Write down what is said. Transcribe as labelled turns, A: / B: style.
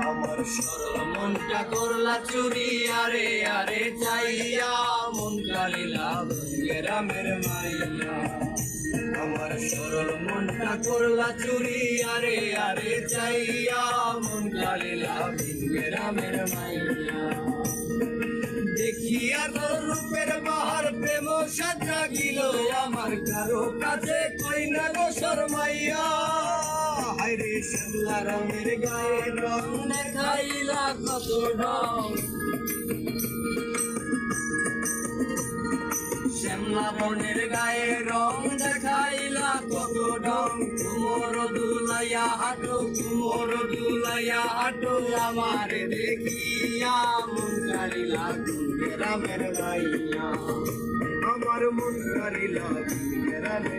A: আমার সরল মনটা করলা চুরি আরে আরে চাইয়া মন কালিলা গ্রামের মাইয়া আমার সরল মনটা করলা চুরি আরে আরে চাইয়া মন কালিলা গ্রামের মাইয়া দেখিয়া তোর রূপের বাহার প্রেম সাজা গিল আমার কারো কাছে কই না গো শর্মাইয়া হায়রে শ্যামলা রঙের গায়ে রং দেখাইলা কত ঢং শ্যামলা বনের গায়ে রং দেখাইলা কত ঢং তুমর দুলাইয়া হাঁটো আমার দেখিয়া মন কালিলা গ্রামের গাইয়া আমার মন কালিলা গ্রামের